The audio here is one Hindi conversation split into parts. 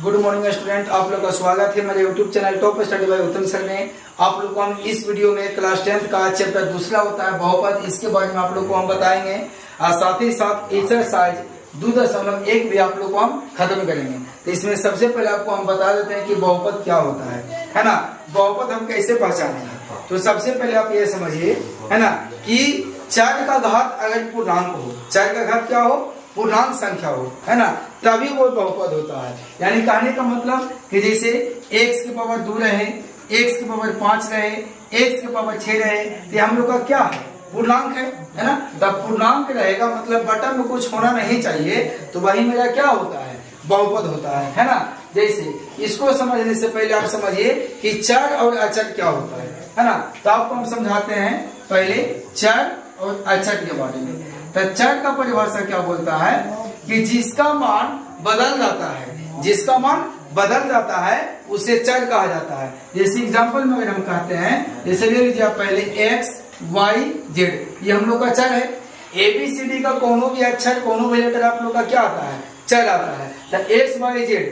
गुड मॉर्निंग स्टूडेंट, आप लोग का स्वागत है मेरे YouTube channel top study bye उत्तम सर में। आप लोग को हम इस वीडियो में क्लास 10th का चैप्टर दूसरा होता है बहुपद, इसके बारे में आप लोग को हम बताएंगे और साथ ही साथ एक्सरसाइज 2.1 भी आप लोग को हम खत्म करेंगे। तो इसमें सबसे पहले आपको हम बता देते हैं कि बहुपद क्या होता है ना। बहुपद हम कैसे पहचानेंगे, तो सबसे पहले आप ये समझिए है ना कि 4 का घात अगर पूर्णांक हो, 4 का घात क्या हो, पूर्णांक संख्या हो, है ना, तभी वो बहुपद होता है। यानी कहने का मतलब कि जैसे x की पावर 2 रहे, x की पावर 5 रहे, x की पावर 6 रहे, तो हम लोग का क्या है, पूर्णांक है ना। जब पूर्णांक रहेगा मतलब बटन में कुछ होना नहीं चाहिए, तो वही मेरा क्या होता है, बहुपद होता है ना। जैसे इसको समझने से पहले आप समझिए कि चर और अचर क्या होता है ना। तो आपको हम समझाते हैं पहले चर और अचर के बारे में। तो चर का परिभाषा क्या बोलता है कि जिसका मान बदल जाता है, जिसका मान बदल जाता है उसे चर कहा जाता है। जैसे एग्जांपल में अगर हम कहते हैं, जैसे ले लीजिए आप पहले x y z, ये हम लोग का चर है। ABCD का कोनो भी अक्षर, कोनो भी लेटर आप लोग का क्या आता है, चर आता है। तो x y z,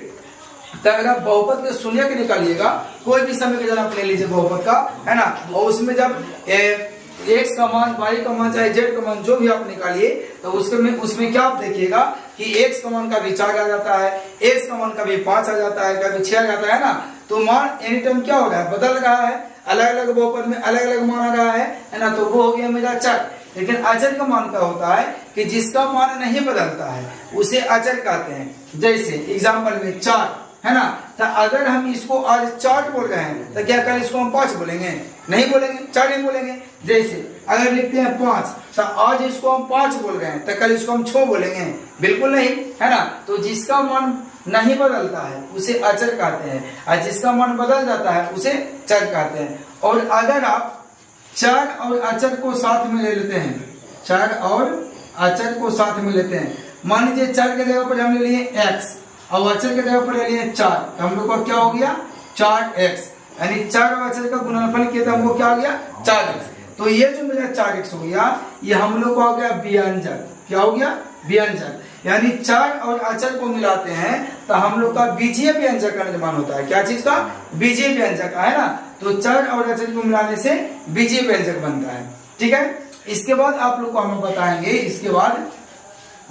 तो अगर आप बहुपद के शून्य के निकालिएगा, कोई भी समय के जन आप ले लीजिए बहुपद का, है ना, और उसमें जब x का मान, y का मान, चाहे z का मान जो भी आप निकालिए, तो उसमें क्या आप देखिएगा कि x का मान कभी 4 आ जाता है, x का मान कभी 5 आ जाता है, कभी 6 आ जाता है ना। तो मान एनी टाइम क्या हो रहा है, बदल रहा है, अलग अलग बहुपद में अलग अलग मान आ रहा है ना। तो वो हो गया मेरा चर। लेकिन अचर का मान क्या होता है कि जिसका मान नहीं बदलता है उसे अचर कहते हैं। जैसे एग्जाम्पल में 4 है ना, तो अगर हम इसको आज 4 बोल रहे हैं तो क्या कल इसको हम 5 बोलेंगे, नहीं बोलेंगे, 4 नहीं बोलेंगे। जैसे अगर लिखते हैं 5, तो आज इसको हम 5 बोल रहे हैं तो कल इसको हम 6 बोलेंगे, बिल्कुल नहीं, है ना। तो जिसका मान नहीं बदलता है उसे अचर कहते हैं, और जिसका मान बदल जाता है उसे चर कहते हैं। और अगर आप चर और अचर को साथ में ले लेते हैं, चर और अचर को साथ में लेते हैं, मान लीजिए चर के जगह पर हम ले लिए x और अचर के जगह पर ले लिए 4, तो हम लोग का क्या हो गया, 4x, यानी 4 और अचर का गुणनफल किया था हमको क्या हो गया, 4x। तो ये जो मेरा 4x हो गया, ये हम लोग का हो गया व्यंजक। क्या हो गया, व्यंजक। यानी 4 और अचर को मिलाते हैं तो हम लोग का बीजीय व्यंजक का निर्माण होता है। क्या चीज का, बीजीय व्यंजक, है ना। तो 4 और अचर को मिलाने से बीजीय व्यंजक बनता है, ठीक है। इसके बाद आप लोग को हम बताएंगे इसके बाद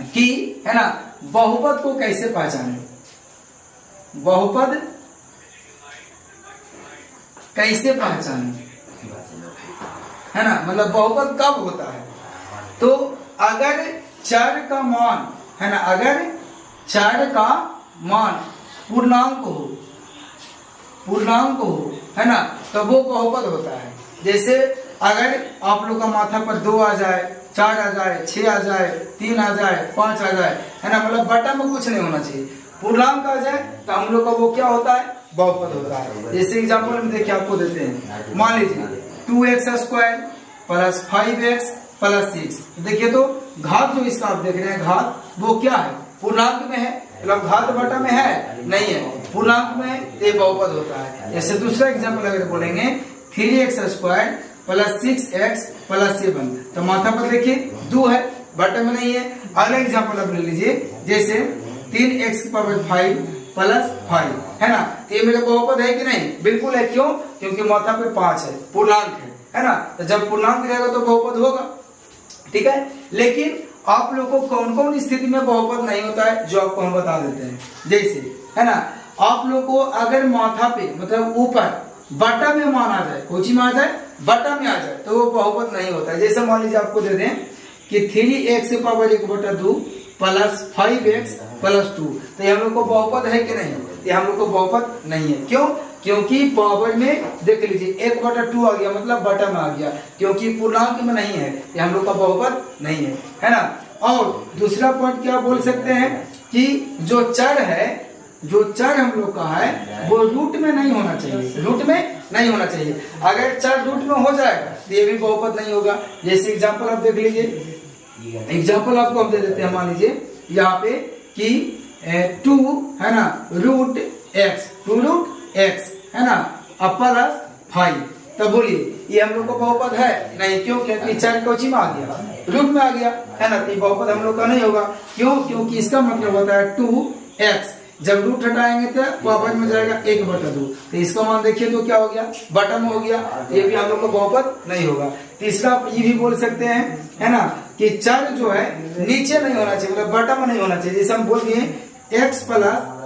कि, है ना, बहुपद को कैसे पहचाने, बहुपद कैसे पहचाने, है ना, मतलब बहुपद कब होता है। तो अगर चर का मान, है ना, अगर चर का मान पूर्णांक हो, पूर्णांक हो, है ना, तो वो बहुपद होता है। जैसे अगर आप लोग का माथा पर 2 आ जाए, 4 आ जाए, 6 आ जाए, 3 आ जाए, 5 आ जाए, है ना, मतलब बटा में कुछ नहीं होना चाहिए, पूर्णांक आ जाए तो हम लोग का वो क्या होता है, बहुपद होता है। जैसे एग्जांपल में देखिए आपको देते हैं, मान लीजिए 2x² प्लस 5x प्लस 6। देखिए तो घात जो इसका आप देख रहे हैं, घात वो क्या है, पूर्णांक में है, मतलब घात बटा में है नहीं है, पूर्णांक में, ये बहुपद होता है। जैसे दूसरा एग्जांपल अगर बोलेंगे 3x² प्लस 6x प्लस 7, तो माथा पर देखिए 2 है, बटे में नहीं है। अगला एग्जांपल आप ले लीजिए, जैसे 3x की पावर 5 प्लस 5, है ना, तो ये मेरा बहुपद है कि नहीं, बिल्कुल है। क्यों, क्योंकि माथा पे 5 है, पूर्णांक है ना। तो जब पूर्णांक रहेगा तो बहुपद होगा, ठीक है। लेकिन आप लोगों को कौन कौन स्थिति में बहुपद नहीं होता है जो आपको हम बता देते हैं। जैसे, है ना, आप लोग को अगर माथा पे मतलब ऊपर बटा में मान आ जाए, कोची में आ जाए, बटा में आ जाए, तो वो बहुपद नहीं होता है। जैसे मान लीजिए आपको दे दें कि 3x की पावर 1/2 प्लस 5x प्लस 2, तो ये हम लोग को बहुपद है कि नहीं, ये हम लोग को बहुपद नहीं है। क्यों, क्योंकि पावर में देख लीजिए 1/2 आ गया, मतलब बटा में आ गया, क्योंकि पूर्णांक में नहीं है, ये हम लोग का बहुपद नहीं है ना। और दूसरा पॉइंट क्या बोल सकते हैं कि जो चर है, जो चर हम लोग का है वो रूट में नहीं होना चाहिए, रूट में नहीं होना चाहिए। अगर चर रूट में हो जाएगा तो ये भी बहुपद नहीं होगा। जैसे एग्जांपल आप देख लीजिए, एग्जांपल आपको हम दे देते हैं, मान लीजिए यहाँ पे कि 2 है ना रूट x, 2 रूट x, है ना, प्लस 5, तो बोलिए ये हम लोग को बहुपद है नहीं। क्यों, क्योंकि चर कोची में आ गया, रूट में आ गया, है ना, तो बहुपद हम लोग का नहीं होगा। क्यों, क्योंकि इसका मतलब होता है 2x, जब रूट हटाएंगे तो बहुपद में जाएगा 1/2। तो इसका मान देखिए तो क्या हो गया, बटा में हो गया, ये भी हम लोग को बहुपद नहीं होगा। तीसरा आप ये भी बोल सकते हैं, है ना, कि चर जो है नीचे नहीं होना चाहिए, मतलब बटा में नहीं होना चाहिए। जैसे हम बोल दिए x प्लस,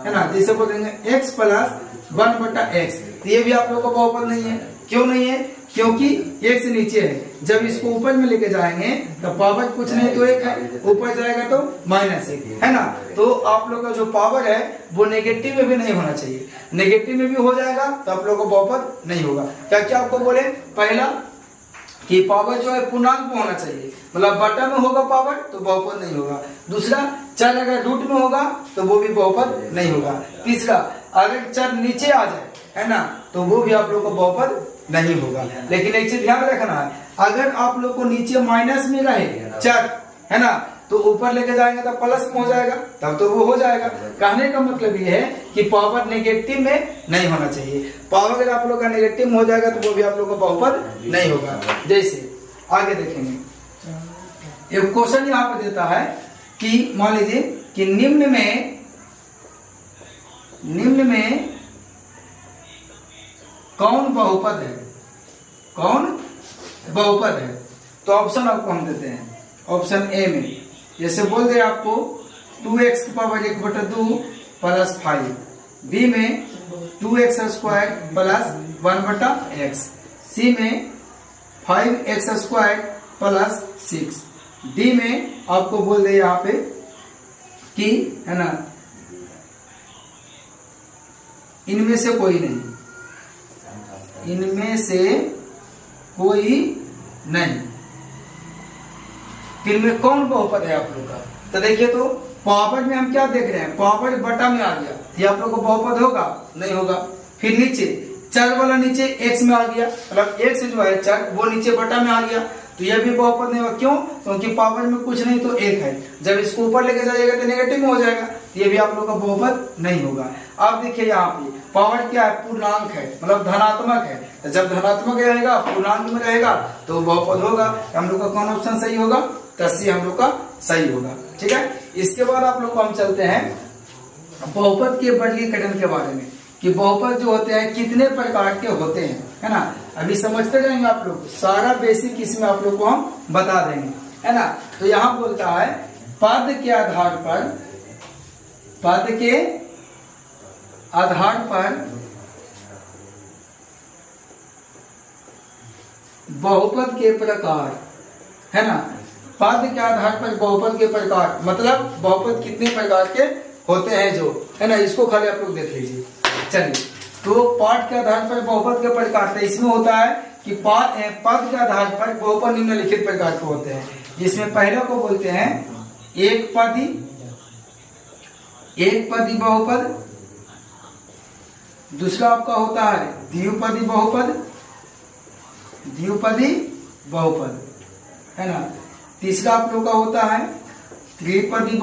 है ना, जैसे बोल देंगे x प्लस 1/x, तो ये भी आप लोग को बहुपद नहीं है। क्यों नहीं है? क्योंकि x नीचे है, जब इसको ऊपर में लेके जाएंगे तो पावर कुछ नहीं तो 1 है, ऊपर जाएगा तो -1, है ना। तो आप लोग का जो पावर है वो नेगेटिव में भी नहीं होना चाहिए, नेगेटिव में भी हो जाएगा तो आप लोग को बहुपद नहीं होगा। क्या क्या आपको बोले, पहला कि पावर जो है पूर्णांक में होना चाहिए, मतलब बटा में होगा पावर तो बहुपद नहीं होगा। दूसरा, चर अगर रूट में होगा तो वो भी बहुपद नहीं होगा। तीसरा, अगर चर नीचे आ जाए, है ना, तो वो भी आप लोग को बहुपद नहीं होगा। लेकिन एक चीज ध्यान रखना है, अगर आप लोग को नीचे माइनस में रहे चर, है ना, तो ऊपर लेके जाएंगे तो प्लस में हो जाएगा, तब तो वो हो जाएगा। कहने का मतलब ये है कि पावर नेगेटिव में नहीं होना चाहिए। पावर अगर आप लोग का नेगेटिव में हो जाएगा तो वो भी आप लोग को बहुपद नहीं होगा। जैसे आगे देखेंगे, एक क्वेश्चन यहाँ पे देता है कि मान लीजिए कि निम्न में कौन बहुपद है, कौन बहुपद है। तो ऑप्शन आपको हम देते हैं, ऑप्शन ए में जैसे बोल दे आपको 2x की पावर 1/2 प्लस 5, बी में 2x² प्लस 1/x, सी में 5x² प्लस 6, डी में आपको बोल दे यहाँ पे कि, है ना, इनमें से कोई नहीं, इनमें से कोई नहीं। फिर में कौन बहुपद है आप लोग का? तो देखिए, तो पावर में हम क्या देख रहे हैं, पावर बटा में आ गया, ये आप लोग को बहुपद होगा? नहीं होगा। फिर नीचे चर वाला नीचे x में आ गया, मतलब x जो है चर वो नीचे बटा में आ गया, तो यह भी बहुपद नहीं होगा। क्यों? क्योंकि पावर में कुछ नहीं तो 1 है, जब इसको ऊपर लेके जाएगा तो नेगेटिव में हो जाएगा, ये भी आप लोग का बहुपद नहीं होगा। अब देखिए यहाँ पे पावर क्या है, पूर्णांक है, मतलब धनात्मक है, तो जब धनात्मक रहेगा पूर्णांक में रहेगा तो बहुपद होगा। हम लोग का कौन ऑप्शन सही होगा? तो सी हम लोग का सही होगा। ठीक है, इसके बाद आप लोग को हम चलते हैं बहुपद के वर्गीकरण के बारे में, कि बहुपद जो होते हैं कितने प्रकार के होते हैं, है ना। अभी समझते जाएंगे आप लोग, सारा बेसिक इसमें आप लोग को हम बता देंगे, है ना। तो यहाँ बोलता है पद के आधार पर, पद के आधार पर बहुपद के प्रकार, है ना। पद के आधार पर बहुपद के प्रकार, मतलब बहुपद कितने प्रकार के होते हैं जो, है ना, इसको खाली आप लोग देख लीजिए। चलिए, तो पद के आधार पर बहुपद के प्रकार, तो इसमें होता है कि पद के आधार पर बहुपद निम्नलिखित प्रकार के होते हैं, जिसमें पहले को बोलते हैं एक पदी बहुपद, दूसरा आपका होता है द्विपदी बहुपद, है ना। तीसरा आप लोग का होता है त्रिपदी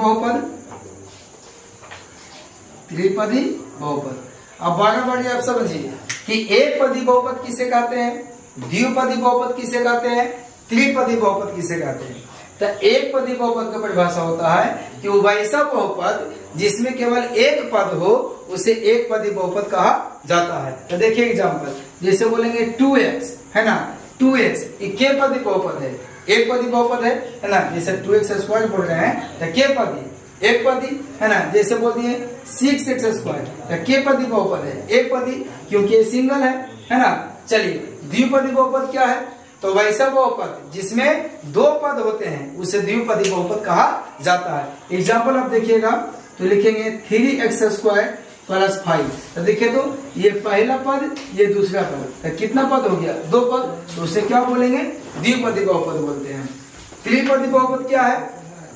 बहुपद। अब बारी आप समझिए कि एक पदी बहुपद किसे कहते हैं, द्विपदी बहुपद किसे कहते हैं, त्रिपदी बहुपद किसे कहते हैं। तो एक पदी बहुपद का परिभाषा होता है कि वो वैसा बहुपद जिसमें केवल एक पद हो उसे एक पदी बहुपद कहा जाता है। तो देखिए एग्जांपल, जैसे बोलेंगे 2x, है ना, 2x के पदी बहुपद है, एक पदी बहुपद है ना। जैसे 2x² बोल रहे हैं तो के पदी एक पदी, है ना। जैसे बोल दिए 6x² तो के पदी बहुपद है, एक पदी, क्योंकि ये सिंगल है ना। चलिए, द्विपदी बहुपद क्या है, तो वैसा बहुपद जिसमें दो पद होते हैं उसे द्विपदी बहुपद कहा जाता है। एग्जाम्पल आप देखिएगा तो लिखेंगे 3x² प्लस 5, तो देखिए तो ये पहला पद, ये दूसरा पद, तो कितना पद हो गया, दो पद, तो उसे क्या बोलेंगे, द्विपदी बहुपद बोलते हैं। त्रिपदी बहुपद क्या है,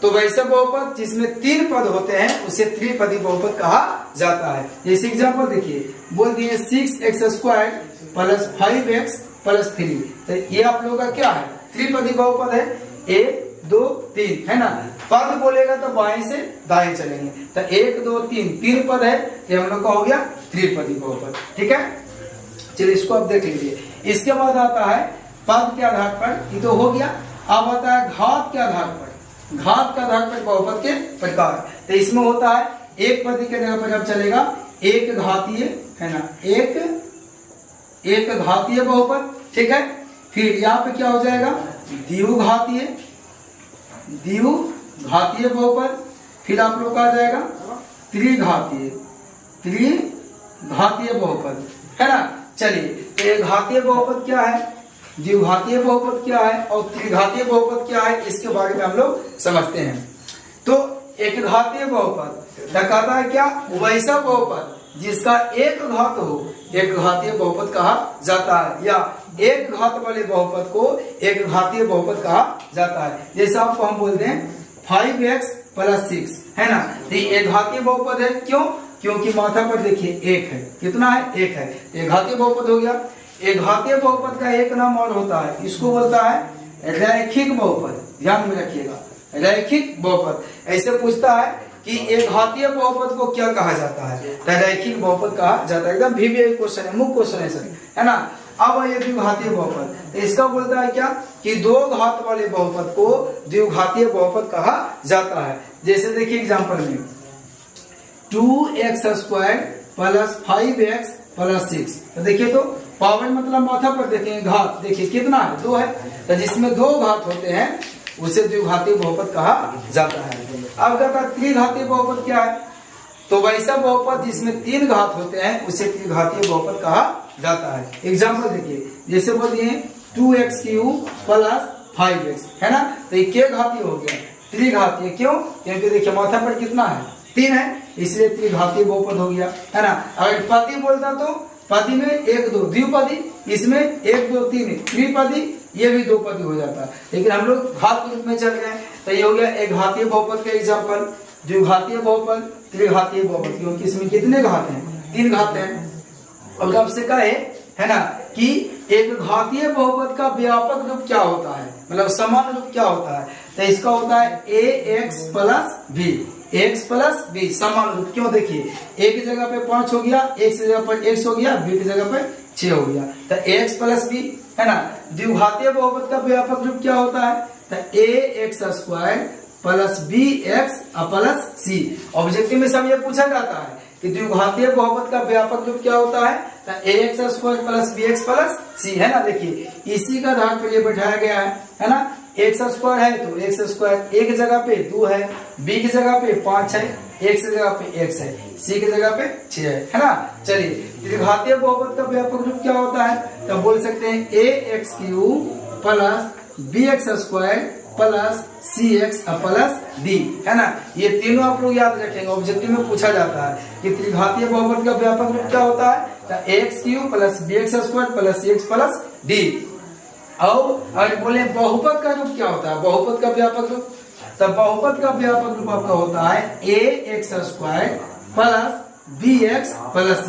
तो वैसा बहुपद जिसमें 3 पद होते हैं उसे त्रिपदी बहुपद कहा जाता है। जैसे एग्जाम्पल देखिए, बोल दिए 6x² प्लस 5x प्लस 3, तो ये आप लोगों का क्या है, त्रिपदी बहुपद है, 1 2 3, है ना। पद बोलेगा तो बाएं से दाएं चलेंगे, तो 1 2 3 3 पद है, ये हम लोग का हो गया त्रिपदी बहुपद। ठीक है, चलिए इसको आप देख लीजिए। इसके बाद आता है पद के आधार पर, ये तो हो गया। अब आता है घात के आधार पर, घात के आधार पर बहुपद के प्रकार। तो इसमें होता है एक पदी के जगह पर अब चलेगा एक घातीय, है ना, एक घातीय बहुपद, ठीक है। फिर यहाँ पे क्या हो जाएगा, द्विघातीय बहुपद। फिर आप लोग का आ जाएगा त्रिघातीय बहुपद, है ना। चलिए, एक घातीय बहुपद क्या है, द्विघातीय बहुपद क्या है और त्रिघातीय बहुपद क्या है, इसके बारे में हम लोग समझते हैं। तो एक घातीय बहुपद कहता है क्या, वैसा बहुपद जिसका एक घात हो, एक घातीय बहुपद कहा जाता है, या एक घात वाले बहुपद को एक घातीय बहुपद कहा जाता है। जैसे आपको हम बोलते हैं 5x + 6, है ना, तो एक घातीय बहुपद है। क्यों? क्योंकि माथा पर देखिए एक है, कितना है, एक है, एक घातीय बहुपद हो गया। एक घातीय बहुपद का एक नाम और होता है, इसको बोलता है रैखिक बहुपद। ध्यान में रखिएगा, रैखिक बहुपद। ऐसे पूछता है कि एक घातीय बहुपद को क्या कहा जाता है, तो रैखिक बहुपद कहा जाता है। एकदम VVI क्वेश्चन है, मुख्य क्वेश्चन है सर, है ना। अब ये द्विघातीय बहुपद, तो इसका बोलता है क्या कि दो घात वाले बहुपद को द्विघातीय बहुपद कहा जाता है। जैसे देखिए एग्जांपल में 2x² + 5x + 6, तो देखिए तो पावर मतलब माथा पर देखेंगे, घात देखिए कितना है, 2 है, तो जिसमें दो घात होते हैं उसे द्विघातीय बहुपद कहा जाता है। अब कहता है त्रिघातीय बहुपद क्या है, तो वैसा बहुपद जिसमें 3 घात होते हैं उसे त्रिघातीय बहुपद कहा जाता है। एग्जांपल देखिए, जैसे बोलिए 2x³ + 5x, है ना, तो ये क्या घातीय हो गया, त्रिघातीय। क्यों? क्योंकि देखिए माथा पर कितना है, 3 है, इसलिए त्रिघातीय बहुपद हो गया, है ना। अगर पदी बोलता तो पदी में 1 2, द्विपदी इसमें 1 2 3, त्रिपदी ये भी 2 पदी हो जाता, लेकिन हम लोग घात के रूप में चल रहे हैं, तो ये हो गया एक घातीय बहुपद का एग्जांपल। द्विघातीय बहुपद, त्रिघातीय बहुपद, क्योंकि इसमें कितने घात हैं, 3 घात हैं। अब आपसे कहे, है ना, कि एक घातीय बहुपद का व्यापक रूप क्या होता है, मतलब समान रूप क्या होता है, तो इसका होता है ax + b, x + b समान रूप। क्यों? देखिए a की जगह पे 5 हो गया, x की जगह पर x हो गया, b की जगह पे 6 हो गया, तो ax + b, है ना। द्विघातीय बहुपद का व्यापक रूप क्या होता है, तो ax² + bx + c। ऑब्जेक्टिव में सब ये पूछा जाता है कि द्विघातीय बहुपद का व्यापक रूप क्या होता है, तो ax² + bx + c, है ना। देखिए इसी का आधार पर ये बैठाया गया है ना। x² है तो x², a की जगह पे 2 है, b की जगह पे 5 है, x की जगह पे x है, c की जगह पे 6 है ना। चलिए, त्रिघातीय बहुपद का व्यापक रूप क्या होता है, तो बोल सकते हैं ax³ + bx² + cx + d, है ना। ये तीनों आप लोग याद रखेंगे, ऑब्जेक्टिव में पूछा जाता है कि त्रिघातीय बहुपद का व्यापक रूप क्या होता है, तो ax³ + bx² + cx + d। और अगर बोले बहुपद का रूप क्या होता है, बहुपद का व्यापक रूप, तो बहुपद का व्यापक रूप आपका होता है ax² + bx + c।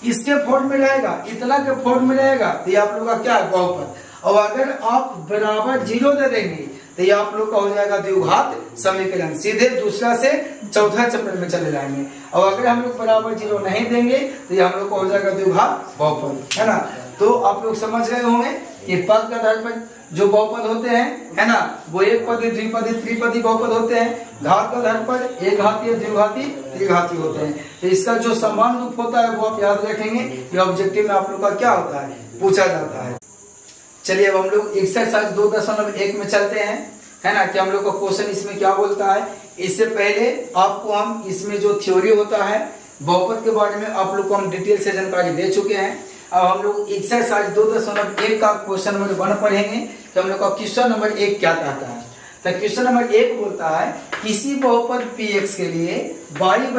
इसके फॉर्म में रहेगा, इतना के फॉर्म में रहेगा, तो ये आप लोग का क्या है, बहुपद। और अगर आप बराबर 0 दे देंगे तो ये आप लोग का हो जाएगा द्विघात समीकरण, सीधे दूसरा से चौथा चैप्टर में चले जाएंगे। और अगर हम लोग बराबर 0 नहीं देंगे तो ये हम लोग का हो जाएगा द्विघात बहुपद, है ना। तो आप लोग समझ गए होंगे कि पद के आधार पर जो बहुपद होते हैं, है ना, वो एक पदी, द्विपदी, त्रिपदी बहुपद होते हैं। घात के आधार पर एक घातीय, द्विघाती, त्रिघाती होते हैं। तो इसका जो समान रूप होता है वो आप याद रखेंगे, ये ऑब्जेक्टिव में आप लोग का क्या होता है, पूछा जाता है। चलिए अब हम लोग एक्सरसाइज 2.1 में चलते हैं, है ना, कि हम लोग का क्वेश्चन इसमें क्या बोलता है। इससे पहले आपको हम इसमें जो थ्योरी होता है बहुपद के बारे में आप लोग को हम डिटेल से जानकारी दे चुके हैं। अब हम लोग एक्सरसाइज 2.1 का क्वेश्चन नंबर 1 पढ़ेंगे। तो हम लोग का क्वेश्चन नंबर 1 क्या कहता है, तो क्वेश्चन नंबर 1 बोलता है किसी बहुपद px के लिए y =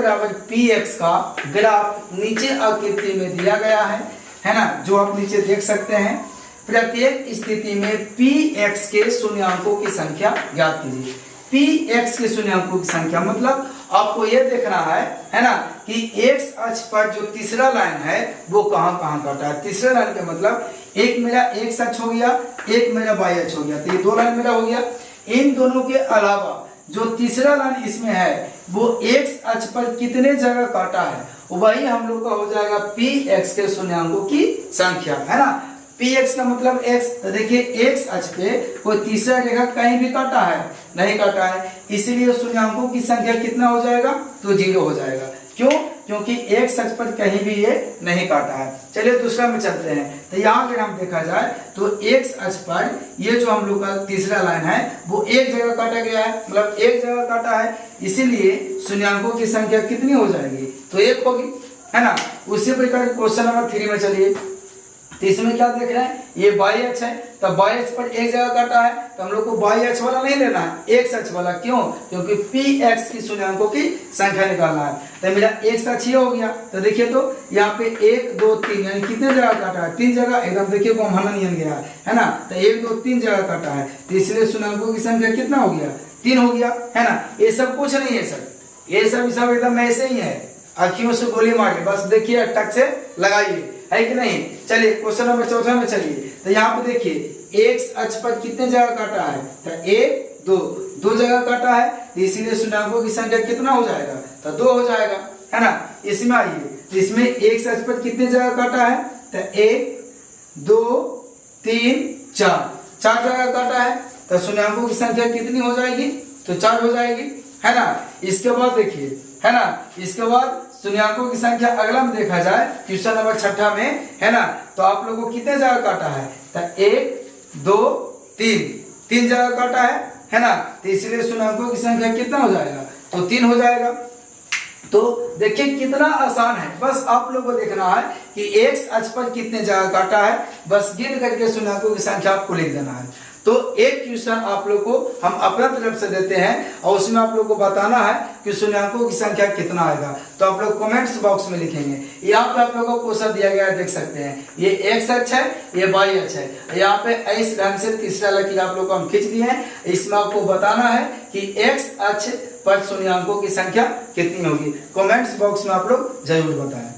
px का ग्राफ नीचे आकृति में दिया गया है ना, जो आप नीचे देख सकते हैं। प्रत्येक स्थिति में px के शून्याङ्कों की संख्या ज्ञात कीजिए। px के शून्याङ्कों की संख्या मतलब आपको ये देखना है ना, कि x अक्ष पर जो तीसरा लाइन है वो कहाँ कहाँ काटा है। तीसरा लाइन का मतलब एक मेरा x अक्ष हो गया, एक मेरा y अक्ष हो गया, तो ये 2 लाइन मेरा हो गया। इन दोनों के अलावा जो तीसरा लाइन इसमें है वो x अक्ष पर कितने जगह काटा है, वही हम लोग का हो जाएगा px के शून्याङ्कों की संख्या, है ना। पी एक्स का मतलब एक्स। तो देखिए एक्स अक्ष पे कोई तीसरा रेखा कहीं भी काटा है? नहीं काटा है, इसीलिए शून्यांकों की संख्या कितना हो जाएगा? तो 0 हो जाएगा। क्यों? क्योंकि एक्स अक्ष पर कहीं भी ये नहीं काटा है। चलिए दूसरा में चलते हैं। तो यहाँ अगर हम देखा जाए तो एक्स अक्ष पर ये जो हम लोग का तीसरा लाइन है वो एक जगह काटा गया है, मतलब एक जगह काटा है, इसीलिए शून्यांकों की संख्या कितनी हो जाएगी? तो 1 होगी, है ना। उसी प्रकार क्वेश्चन नंबर 3 में चलिए। तो इसमें क्या देख रहे हैं? ये बाई अक्ष है, तो बाई अक्ष पर एक जगह काटा है, तो हम लोग को बाई अक्ष वाला नहीं लेना है, एक्स अक्ष वाला। क्यों? क्योंकि पी एक्स की शून्यांकों की संख्या निकालना है। तो मेरा एक्स अक्ष ये हो गया। तो देखिए तो यहाँ पे 1 2 3 यानी कितने जगह काटा है? 3 जगह, एकदम देखिए कॉमन गया है ना। तो 1 2 3 जगह काटा है, तो इसलिए शून्यांकों की संख्या कितना हो गया? 3 हो गया, है ना। ये सब कुछ नहीं है सर, ये सब एकदम ऐसे ही है, आंखियों से गोली मारे, बस देखिए टक से लगाइए, है कि नहीं। चलिए क्वेश्चन नंबर 4 में चलिए। तो यहाँ पे देखिए एक्स अक्ष पर कितने जगह काटा है? तो 1 2 जगह काटा है, इसीलिए शून्यांकों की संख्या कितना हो जाएगा? तो 2 हो जाएगा, है ना। इसमें आइए, तो इसमें एक्स अक्ष पर कितने जगह काटा है? तो 1 2 3 4 जगह काटा है, तो शून्यांकों की संख्या कितनी हो जाएगी? तो 4 हो जाएगी, है ना। इसके बाद देखिए, है ना, इसके बाद शून्यांकों की संख्या अगला में देखा जाए क्वेश्चन नंबर 6 में, है ना। तो आप लोगों को कितने जगह काटा है? तो 1 2 3 जगह काटा है ना। तो इसलिए शून्यांकों की संख्या कितना हो जाएगा? तो 3 हो जाएगा। तो देखिए कितना आसान है, बस आप लोगों को देखना है कि एक्स अक्ष पर कितने जगह काटा है, बस गिन करके शून्यांकों की संख्या आपको लिख देना है। तो एक क्वेश्चन आप लोग को हम अपना तरफ से देते हैं और उसमें आप लोग को बताना है कि शून्यांकों की संख्या कितना आएगा। तो आप लोग कमेंट्स बॉक्स में लिखेंगे। यहाँ पे आप लोगों को क्वेश्चन दिया गया है, देख सकते हैं, ये एक्स अक्ष है, ये वाई अक्ष है। यहाँ पे इस ढंग से तीसरा लकीर आप लोग को हम खींच दिए हैं। इसमें आपको बताना है कि एक्स अक्ष पर शून्यांकों की संख्या कितनी होगी। कमेंट्स बॉक्स में आप लोग जरूर बताएं।